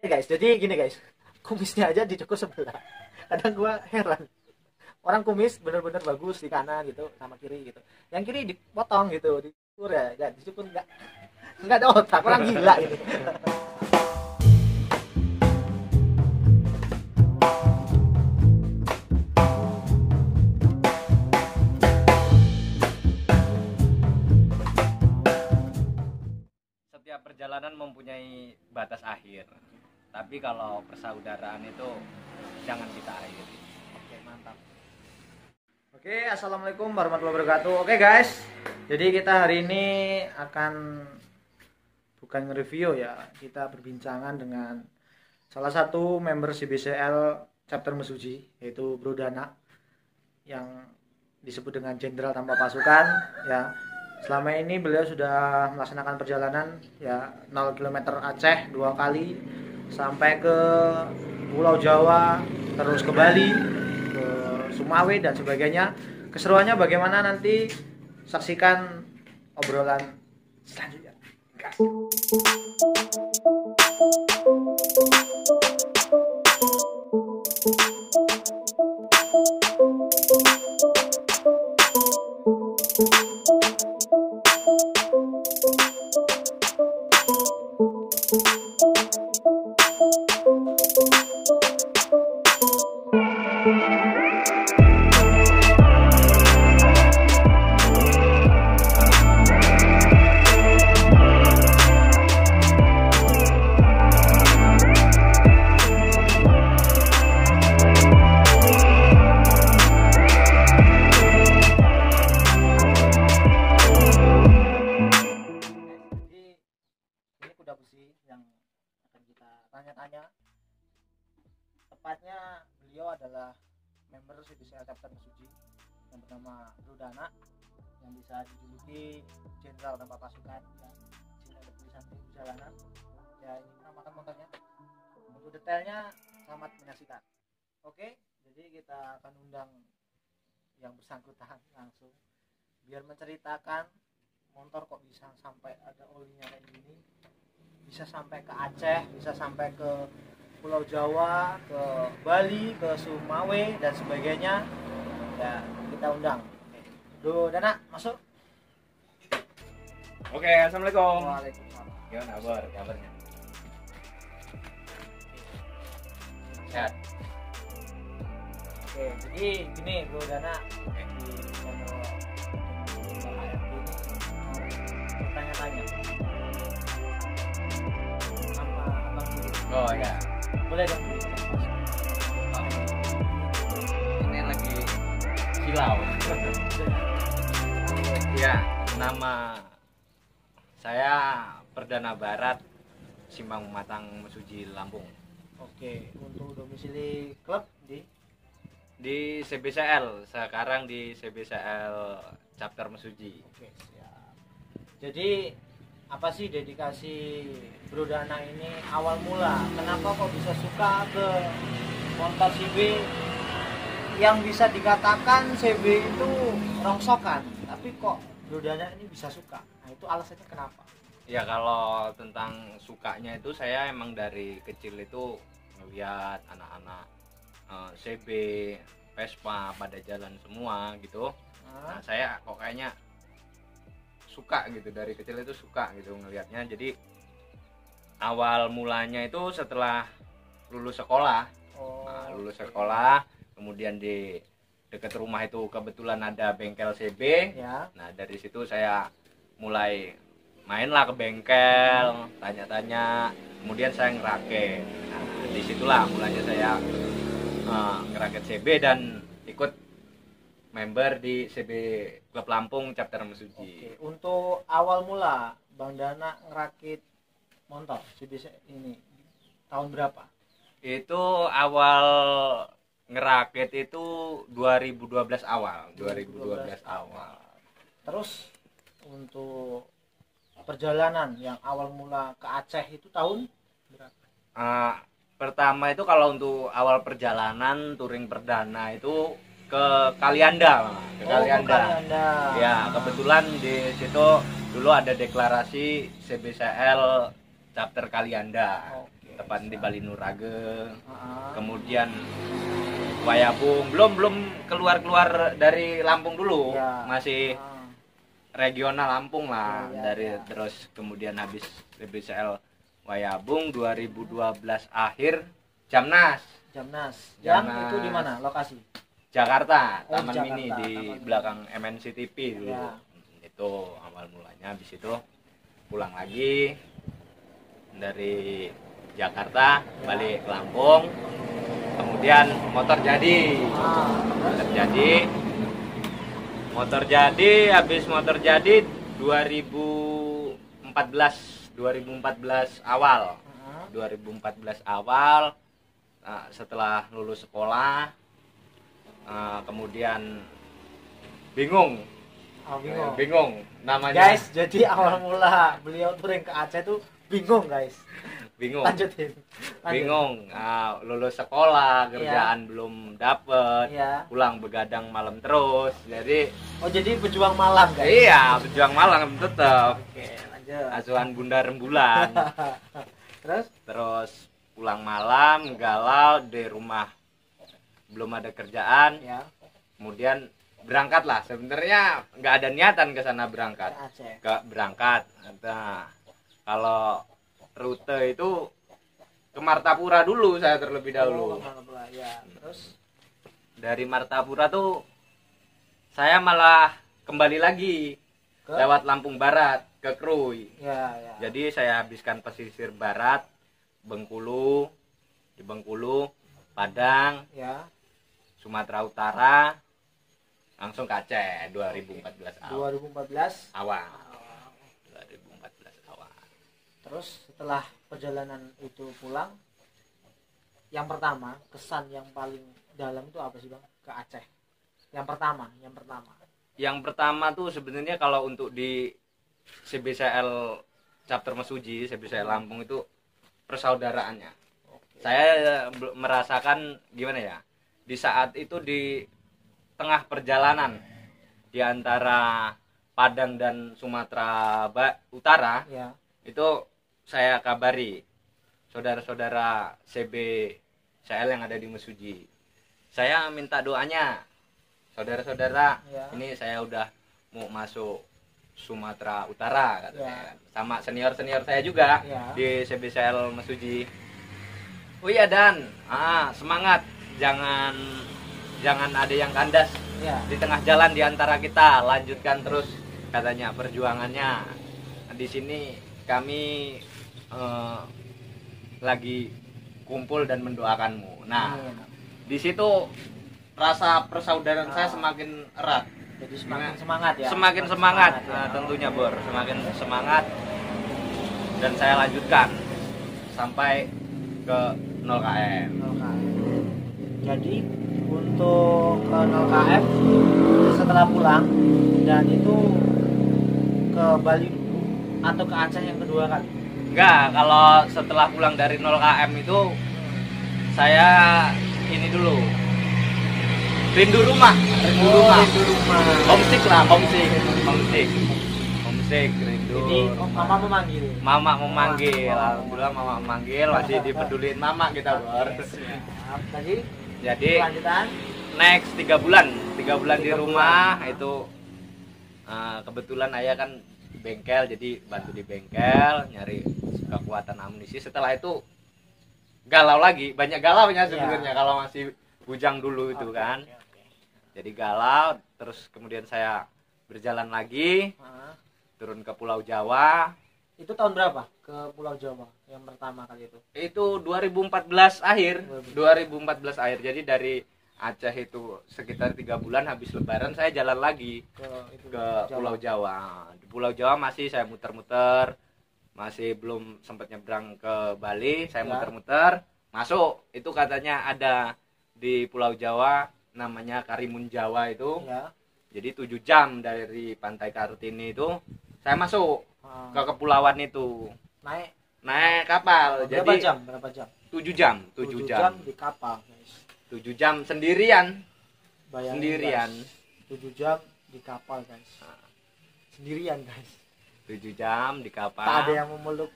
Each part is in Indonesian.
Guys, jadi gini guys, kumisnya aja dicukur sebelah. Kadang gua heran, orang kumis bener-bener bagus di kanan gitu sama kiri gitu, yang kiri dipotong gitu, dicukur ya, nggak dicukur, nggak ada otak, orang gila ini. Setiap perjalanan mempunyai batas akhir, tapi kalau persaudaraan itu jangan kita akhiri. Oke, mantap. Oke, assalamualaikum warahmatullahi wabarakatuh. Oke guys, jadi kita hari ini akan bukan nge-review ya, kita berbincangan dengan salah satu member CBCL chapter Mesuji, yaitu Bro Dana, yang disebut dengan Jenderal Tanpa Pasukan ya. Selama ini beliau sudah melaksanakan perjalanan ya 0 km Aceh 2 kali sampai ke Pulau Jawa, terus ke Bali, ke Sumawe dan sebagainya. Keseruannya bagaimana nanti saksikan obrolan selanjutnya. Gas. Tanya-tanya, tepatnya beliau adalah member CBCL chapter Mesuji yang bernama Bro Dana, yang bisa dijuluki Jenderal Tanpa Pasukan ya. Sini ada tulisan tim perjalanan ya, ini namakan motornya. Untuk detailnya selamat menyaksikan. Oke, jadi kita akan undang yang bersangkutan langsung biar menceritakan motor kok bisa sampai ada olinya kayak gini, bisa sampai ke Aceh, bisa sampai ke Pulau Jawa, ke Bali, ke Sumawe dan sebagainya. Ya, kita undang. Bro Dana, masuk. Oke, assalamualaikum. Waalaikumsalam. Gimana kabarnya? Sehat. Oke, jadi gini Bro Dana, di channel HRD ini bertanya-tanya. Sama Abang Siri. Oh ya, Boleh dong. ini lagi silau. Ya, nama saya Perdana Barat Simbang Matang Mesuji Lampung. Oke, untuk domisili klub Di CBCL, sekarang di CBCL chapter Mesuji. Oke, siap. Jadi apa sih dedikasi Bro Dana ini awal mula? Kenapa kok bisa suka ke motor CB yang bisa dikatakan CB itu rongsokan, tapi kok Bro Dana ini bisa suka? Nah, itu alasannya kenapa? Ya kalau tentang sukanya itu saya emang dari kecil itu ngeliat anak-anak CB, Vespa pada jalan semua gitu. Nah saya kok kayaknya suka gitu, dari kecil itu suka gitu ngelihatnya. Jadi awal mulanya itu setelah lulus sekolah. Nah, lulus sekolah, kemudian di dekat rumah itu kebetulan ada bengkel CB ya. Nah dari situ saya mulai mainlah ke bengkel, tanya-tanya, kemudian saya ngerakit. Nah disitulah mulanya saya ngerakit CB dan ikut member di CB Klub Lampung chapter Mesuji. Oke, untuk awal mula Bang Dana ngerakit motor CB ini tahun berapa? Itu awal ngerakit itu 2012 awal. Terus untuk perjalanan yang awal mula ke Aceh itu tahun berapa? Pertama itu kalau untuk awal perjalanan touring perdana itu ke Kalianda. Kalianda. Ya, kebetulan di situ dulu ada deklarasi CBCL chapter Kalianda. Oke. tepat di Bali Nurage. Kemudian Wayabung, belum keluar dari Lampung dulu, ya. masih regional Lampung lah. Ya, dari ya. Terus kemudian habis BCL Wayabung 2012 akhir Jamnas. Yang itu di mana lokasi? Jakarta, Oh, Taman Jakarta, Mini di Taman belakang MNC TV dulu. Ya. Itu awal mulanya. Habis itu pulang lagi dari Jakarta, balik ke Lampung. Kemudian motor jadi. Habis motor jadi 2014 awal. 2014 awal, setelah lulus sekolah, kemudian bingung namanya. Guys, jadi awal mula beliau touring ke Aceh tuh bingung guys. Lanjutin. Bingung, lulus sekolah, kerjaan belum dapet, pulang begadang malam terus. Jadi pejuang malam guys. Iya, pejuang malam tetap. Oke, lanjut. Asuhan bunda rembulan. Terus pulang malam, galau di rumah, belum ada kerjaan. Ya. Kemudian berangkat lah. Sebenarnya nggak ada niatan ke sana berangkat. Berangkat. Nah, kalau rute itu ke Martapura dulu saya terlebih dahulu. Ya. Terus dari Martapura tuh saya malah kembali lagi lewat Lampung Barat ke Krui. Ya. Jadi saya habiskan pesisir barat, Bengkulu, di Bengkulu, Padang, Sumatera Utara, langsung ke Aceh 2014 awal. 2014 awal. 2014 awal. Terus setelah perjalanan itu pulang, yang pertama kesan yang paling dalam itu apa sih Bang ke Aceh? Yang pertama tuh sebenarnya kalau untuk di CBCL chapter Mesuji, CBCL Lampung itu persaudaraannya. Saya merasakan gimana ya? Di saat itu di tengah perjalanan di antara Padang dan Sumatera Utara, itu saya kabari saudara-saudara CBCL yang ada di Mesuji. Saya minta doanya, saudara-saudara, ini saya udah mau masuk Sumatera Utara katanya. Sama senior-senior saya juga di CBCL Mesuji. Oh iya Dan, semangat, jangan ada yang kandas di tengah jalan di antara kita, lanjutkan terus katanya perjuangannya. Di sini kami lagi kumpul dan mendoakanmu. Nah, di situ rasa persaudaraan saya semakin erat. Jadi semakin semangat ya. Semakin semangat. Nah, tentunya Bor, semakin semangat. Dan saya lanjutkan sampai ke 0 km. Jadi untuk ke 0 km setelah pulang dan itu ke Bali atau ke Aceh yang kedua kali? Enggak, kalau setelah pulang dari 0 km itu saya ini dulu. Rindu rumah. Homesick, rindu. Jadi mama memanggil. Alhamdulillah mama memanggil, masih dipeduliin mama kita, Bor. Jadi lanjutan next 3 bulan di rumah. Itu kebetulan ayah kan bengkel, jadi bantu di bengkel nyari kekuatan amunisi. Setelah itu galau lagi, banyak galaunya sebenarnya kalau masih bujang dulu itu kan. Jadi galau, terus kemudian saya berjalan lagi turun ke Pulau Jawa. Itu tahun berapa ke Pulau Jawa yang pertama kali itu? Itu 2014 akhir. 2014 akhir. Jadi dari Aceh itu sekitar 3 bulan, habis Lebaran saya jalan lagi ke Pulau Jawa. Di Pulau Jawa masih saya muter-muter, masih belum sempat nyebrang ke Bali. Saya muter-muter masuk. Itu katanya ada di Pulau Jawa namanya Karimun Jawa itu. Jadi 7 jam dari Pantai Kartini itu saya masuk ke kepulauan itu. Naik kapal. Berapa jam? 7 jam di kapal, guys. 7 jam sendirian. Bayangin, sendirian. Guys. 7 jam di kapal, guys. Sendirian, guys. 7 jam di kapal. Tak ada yang memeluk.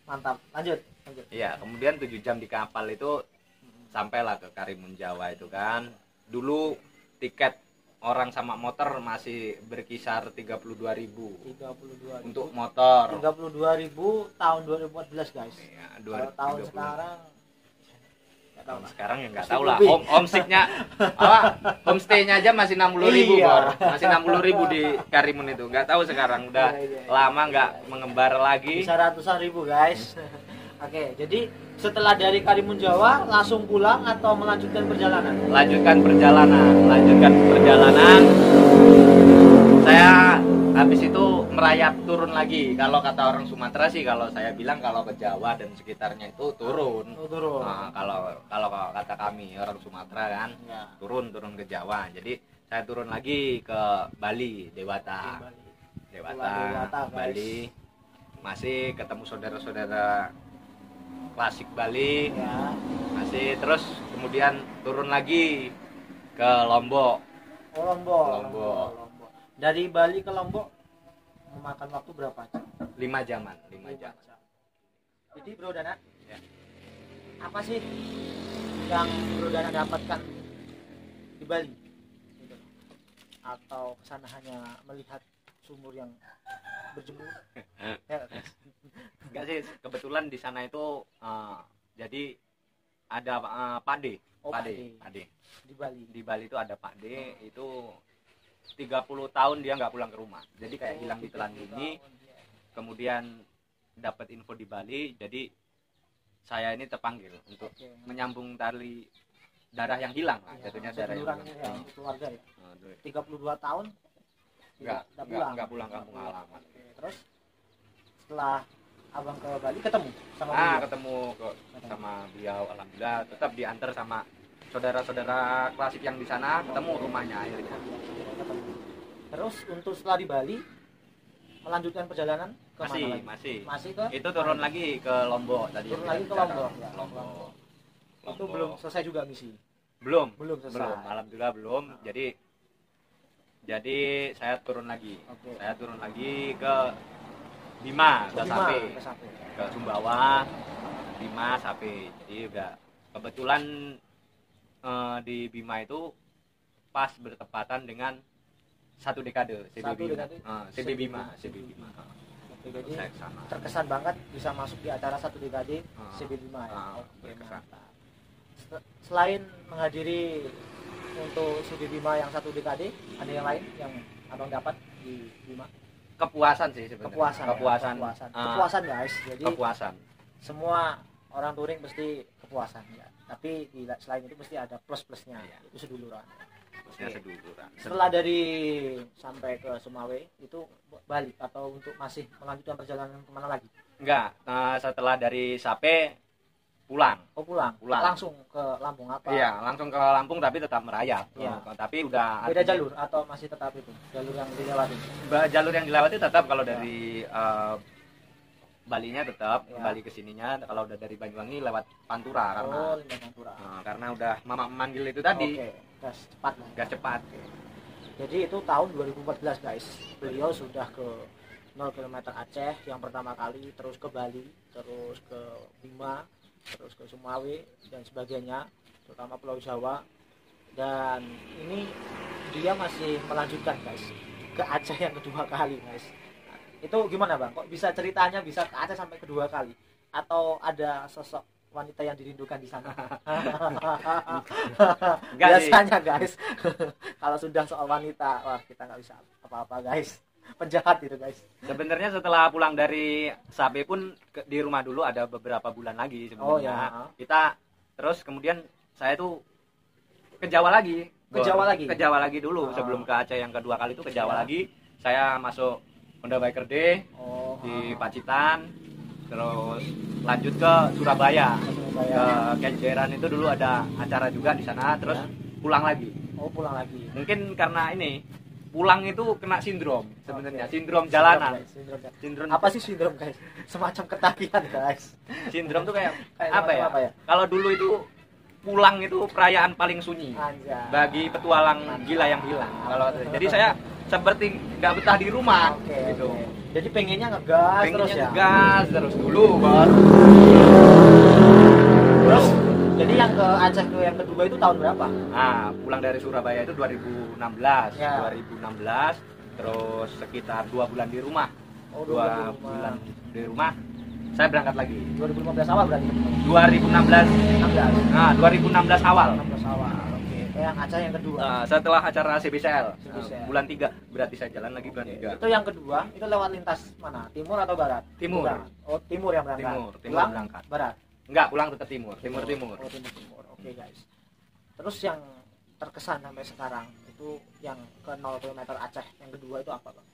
Mantap. Lanjut. Iya, kemudian 7 jam di kapal itu sampailah ke Karimun Jawa itu kan. Dulu tiket orang sama motor masih berkisar 32.000 untuk motor. 32.000 tahun 2014 guys. Iya, Kalau tahun sekarang tahun sekarang ya nggak tahu lah. Homesicknya homestay-nya aja masih 60.000 iya. Masih 60.000 di Karimun itu. Nggak tahu sekarang udah lama nggak mengembar lagi. Bisa ratusan ribu guys. Oke, jadi setelah dari Karimun Jawa langsung pulang atau melanjutkan perjalanan? Lanjutkan perjalanan. Saya habis itu merayap turun lagi. Kalau kata orang Sumatera sih, kalau saya bilang kalau ke Jawa dan sekitarnya itu turun. Turun. Nah, kalau kata kami orang Sumatera kan, ya. turun ke Jawa. Jadi saya turun lagi ke Bali, Dewata, Bali. Masih ketemu saudara-saudara klasik Bali. Ya. Masih terus kemudian turun lagi ke Lombok. Lombok. Dari Bali ke Lombok memakan waktu berapa jam? 5 jam. Jadi Bro Dana, ya. apa sih yang Bro Dana dapatkan di Bali? Gitu. Atau kesana hanya melihat sumur yang berjemur? Ya, enggak sih, kebetulan di sana itu jadi ada Pade. Di Bali itu ada Pade, itu 30 tahun dia nggak pulang ke rumah. Jadi kayak hilang di telan bumi. Kemudian dapat info di Bali, jadi saya ini terpanggil untuk menyambung tali darah yang hilang lah, jatuhnya darah yang hilang. Keluarga ya. 32 tahun enggak pulang kampung halaman. Terus setelah abang ke Bali ketemu sama sama beliau, alhamdulillah tetap diantar sama saudara-saudara klasik yang di sana, ketemu rumahnya akhirnya. Terus untuk setelah di Bali melanjutkan perjalanan ke masih ke itu turun lagi ke Lombok tadi. Turun lagi ke Lombok. Itu belum selesai juga misi. Belum selesai. Alhamdulillah belum. Jadi saya turun lagi. Saya turun lagi ke Bima, ke Sape. Ke Sumbawa, Bima, Sape. Jadi udah kebetulan di Bima itu pas bertepatan dengan satu dekade CB Bima. Jadi terkesan banget bisa masuk di acara satu dekade CB Bima ya. Selain menghadiri untuk CB Bima yang satu dekade, ada yang lain yang abang dapat di Bima? Kepuasan sih sebenarnya. Kepuasan guys. Jadi kepuasan. Semua orang touring pasti kepuasan ya. Tapi selain itu pasti ada plus-plusnya. Ya. Itu seduluran. Seduluran. Setelah dari sampai ke Sumawe itu balik atau untuk masih melanjutkan perjalanan kemana lagi? Enggak. Setelah dari Sape pulang. Pulang. Langsung ke Lampung apa? Iya, langsung ke Lampung tapi tetap merayap. Ya. Tapi udah beda jalur atau masih tetap itu jalur yang dilewati? Jalur yang dilewati tetap kalau dari Balinya tetap Bali kesininya. Kalau udah dari Banyuwangi lewat Pantura karena udah mama manggil itu tadi. Gas cepat. Jadi itu tahun 2014 guys. Beliau sudah ke 0 km Aceh yang pertama kali, terus ke Bali, terus ke Bima, terus ke Sumawe dan sebagainya, terutama Pulau Jawa. Dan ini dia masih melanjutkan guys ke Aceh yang kedua kali guys. Itu gimana bang? Kok bisa ceritanya bisa ke Aceh sampai kedua kali? Atau ada sosok wanita yang dirindukan di sana? Biasanya guys, kalau sudah soal wanita, wah kita nggak bisa apa-apa guys. Penjahat itu guys. Sebenarnya setelah pulang dari Sabe pun di rumah dulu ada beberapa bulan lagi sebenarnya. Kita terus kemudian saya tuh ke Jawa lagi. Ke Jawa lagi dulu sebelum ke Aceh yang kedua kali itu ke Jawa lagi. Saya masuk Honda Biker Day di Pacitan, terus lanjut ke Surabaya. Ke Kenjeran itu dulu ada acara juga di sana, terus pulang lagi. Pulang lagi. Mungkin karena ini pulang itu kena sindrom sebenarnya, sindrom jalanan. Sindrom. Apa sih sindrom guys? Semacam ketagihan guys. Sindrom tuh kayak apa ya? Kalau dulu itu pulang itu perayaan paling sunyi bagi petualang gila yang hilang. Jadi saya seperti nggak betah di rumah gitu. Jadi pengennya ngegas terus ya. Ngegas terus dulu bos. Terus jadi yang ke Aceh ke yang kedua itu tahun berapa? Nah, pulang dari Surabaya itu 2016. Ya. 2016 terus sekitar 2 bulan di rumah. Oh, 2 bulan di rumah. Saya berangkat lagi. 2015 awal berarti. 2016. 16. Nah, 2016 awal. 16 awal. Oke. Yang Aceh yang kedua. Setelah acara CBCL, CBCL. bulan 3 berarti saya jalan lagi bulan 3. Itu yang kedua, itu lewat lintas mana? Timur atau barat? Timur. Bukan. Oh, timur yang berangkat. Timur Pulang berangkat. barat. Enggak, pulang tetap timur. Timur. Oh, timur. Oke, guys. Terus yang terkesan sampai sekarang itu yang ke 0 km Aceh yang kedua itu apa, Bang?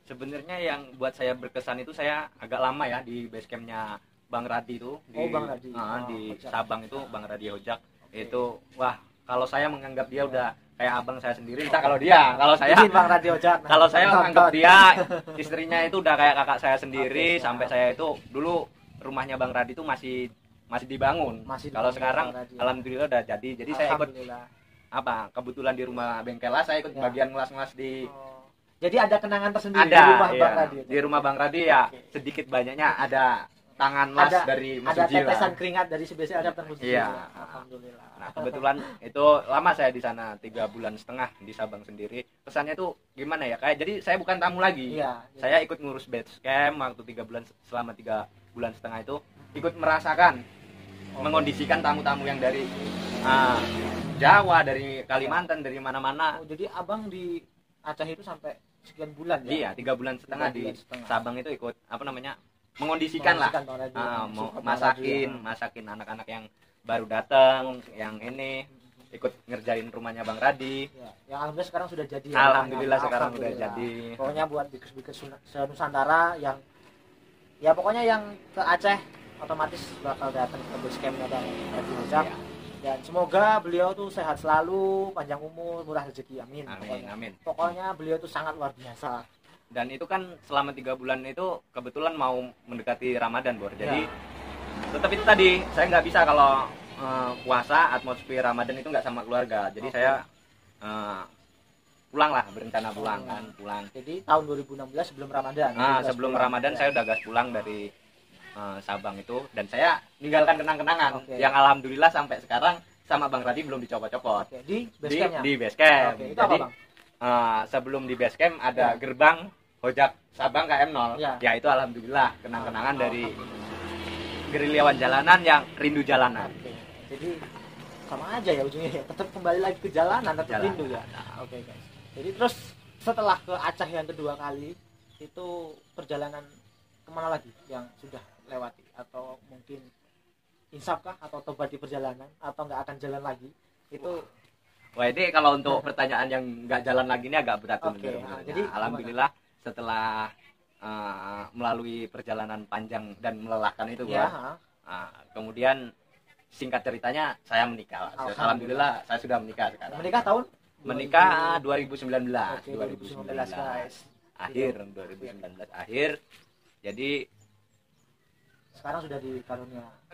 Sebenarnya yang buat saya berkesan itu saya agak lama ya di base campnya Bang Radi itu di, Bang Radi. Di Hojak. Sabang itu Bang Radi Hojak. Oke. Itu wah, kalau saya menganggap dia udah kayak abang saya sendiri. Entah kalau kalau saya Izin Bang Radi Hojak. kalau saya menganggap dia istrinya itu udah kayak kakak saya sendiri. Sampai saya itu dulu rumahnya Bang Radi itu masih dibangun. Kalau sekarang alhamdulillah udah jadi. Jadi saya ikut kebetulan di rumah bengkelah saya ikut bagian ngelas-ngelas di Jadi ada kenangan tersendiri ada, di rumah iya. Bang Radi. Di rumah Bang Radi ya sedikit banyaknya ada tangan las dari Mas ada Uji lah. tetesan keringat dari CBC ada Mas Uji. Iya. Alhamdulillah. Nah, kebetulan itu lama saya di sana 3 bulan setengah di Sabang sendiri. Kesannya tuh gimana ya? Kayak jadi saya bukan tamu lagi. Iya. Saya ikut ngurus base camp waktu 3 bulan selama 3 bulan setengah itu ikut merasakan mengondisikan tamu-tamu yang dari Jawa, dari Kalimantan, dari mana-mana. Oh, jadi Abang di Aceh itu sampai sekian bulan ya? Iya, 3 bulan setengah 3 di bulan setengah. Sabang itu ikut mengondisikan lah. Bang Radi. Mau Support masakin anak-anak yang baru datang, yang ini ikut ngerjain rumahnya Bang Radi. Ya, yang alhamdulillah sekarang sudah jadi. Ya, Alhamdulillah sekarang udah jadi. Pokoknya buat bikers-bikers Nusantara yang ya pokoknya yang ke Aceh otomatis bakal datang ke base campnya Bang Radi Hojak. Ya. Dan semoga beliau tuh sehat selalu, panjang umur, murah rezeki, amin. Amin. Pokoknya beliau tuh sangat luar biasa. Dan itu kan selama 3 bulan itu kebetulan mau mendekati Ramadan, Bor. Jadi tetap itu tadi, saya nggak bisa kalau puasa atmosfer Ramadan itu nggak sama keluarga. Jadi saya pulang lah, berencana pulang. Jadi tahun 2016 sebelum Ramadan. Sebelum Ramadan saya udah gas pulang dari Sabang itu, dan saya meninggalkan kenang-kenangan yang alhamdulillah sampai sekarang sama Bang Radi belum dicopot-copot. Di base camp-nya? Di base camp. Itu Jadi apa, Bang? Sebelum di base camp ada gerbang Hojak Sabang KM0. Ya itu alhamdulillah kenang-kenangan dari gerilyawan jalanan yang rindu jalanan. Jadi sama aja ya ujungnya ya, tetap kembali lagi ke jalanan, tetap rindu ya. Oke guys. Jadi terus setelah ke Aceh yang kedua kali itu perjalanan kemana lagi yang sudah lewati, atau mungkin insaf kah atau tobat di perjalanan atau nggak akan jalan lagi itu? Wah, ini kalau untuk pertanyaan yang nggak jalan lagi ini agak berat. Jadi alhamdulillah setelah melalui perjalanan panjang dan melelahkan itu kemudian singkat ceritanya saya menikah. Alhamdulillah saya sudah menikah sekarang. Menikah tahun? Menikah 2019. 2019 guys. Akhir 2019 akhir. Jadi sekarang sudah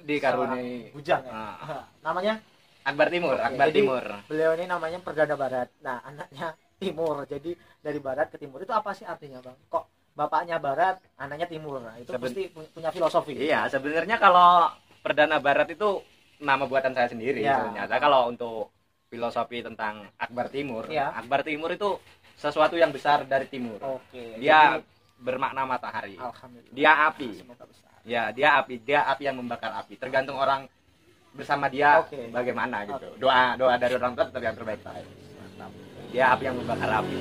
dikaruniai bujang ya. Namanya Akbar Timur. Timur. Beliau ini namanya Perdana Barat. Nah, anaknya Timur. Jadi dari barat ke timur itu apa sih artinya, Bang? Kok bapaknya barat, anaknya timur? Nah, itu pasti punya filosofi. Iya, sebenarnya kalau Perdana Barat itu nama buatan saya sendiri sebenarnya. Kalau untuk filosofi tentang Akbar Timur, Akbar Timur itu sesuatu yang besar dari timur. Dia bermakna matahari. Dia api. Ya, dia api yang membakar api. Tergantung orang bersama dia bagaimana gitu. Doa dari orang tua tetap yang terbaik. Dia api yang membakar api.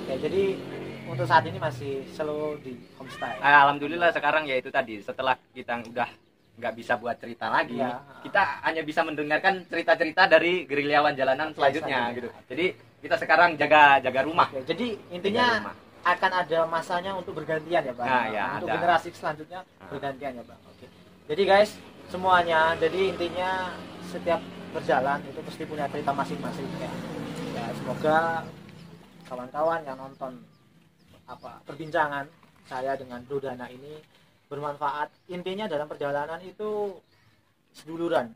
Jadi untuk saat ini masih selalu di homestay. Alhamdulillah sekarang ya itu tadi, setelah kita udah nggak bisa buat cerita lagi, kita hanya bisa mendengarkan cerita-cerita dari gerilyawan jalanan selanjutnya gitu. Jadi kita sekarang jaga rumah. Jadi intinya akan ada masanya untuk bergantian ya, Bang. Untuk generasi selanjutnya bergantian ya, Bang. Jadi guys, semuanya, jadi intinya setiap berjalan itu pasti punya cerita masing-masing ya. Semoga kawan-kawan yang nonton perbincangan saya dengan Bro Dana ini bermanfaat. Intinya dalam perjalanan itu seduluran.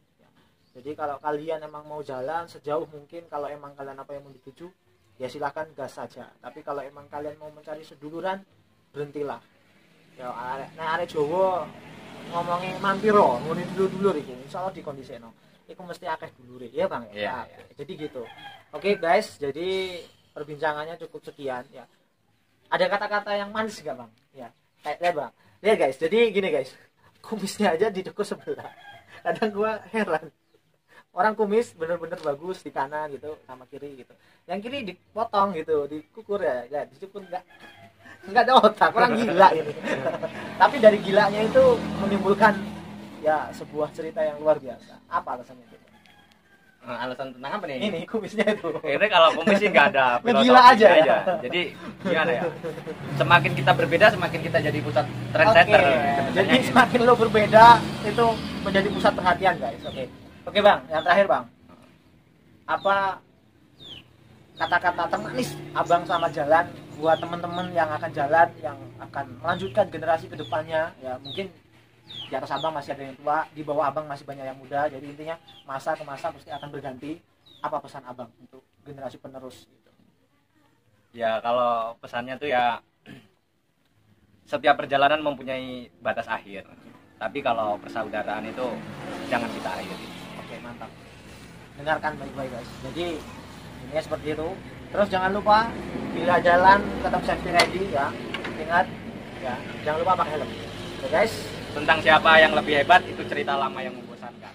Jadi kalau kalian emang mau jalan sejauh mungkin, kalau emang kalian apa yang mau dituju, ya silahkan gas saja. Tapi kalau emang kalian mau mencari seduluran, berhentilah. Ya arek Jawa ngomongin mampiro, ngene dulur-dulur iki. Insyaallah dikondisikno. Iku mesti akeh dulure, ya Bang ya. Iya. Jadi gitu. Oke guys, jadi perbincangannya cukup sekian ya. Ada kata-kata yang manis enggak Bang? Ya. Lihat Bang. Lihat guys, jadi gini guys. Kumisnya aja di toko sebelah. Kadang gua heran. Orang kumis bener-bener bagus di kanan gitu sama kiri gitu. Yang kiri dipotong gitu, dikukur ya. Ya, dicukur enggak ada otak, orang gila ini. Tapi dari gilanya itu menimbulkan ya sebuah cerita yang luar biasa. Apa alasannya itu? Alasan tentang apa nih? Ini kumisnya itu. Ini kalau kumis sih nggak ada Gila aja ya. Jadi gimana ya? Semakin kita berbeda, semakin kita jadi pusat trendsetter. Jadi semakin lo berbeda itu menjadi pusat perhatian guys. Oke Bang, yang terakhir Bang. Apa kata-kata termanis Abang sama jalan buat teman-teman yang akan jalan, yang akan melanjutkan generasi kedepannya? Ya mungkin di atas Abang masih ada yang tua, di bawah Abang masih banyak yang muda. Jadi intinya masa ke masa pasti akan berganti. Apa pesan Abang untuk generasi penerus gitu? Ya kalau pesannya tuh ya setiap perjalanan mempunyai batas akhir. Tapi kalau persaudaraan itu jangan kita akhiri. Oke, mantap. Dengarkan baik-baik guys. Jadi ini seperti itu. Terus jangan lupa bila jalan tetap safety ready ya. Ingat ya, jangan lupa pakai helm. Oke guys. Tentang siapa yang lebih hebat itu cerita lama yang membosankan.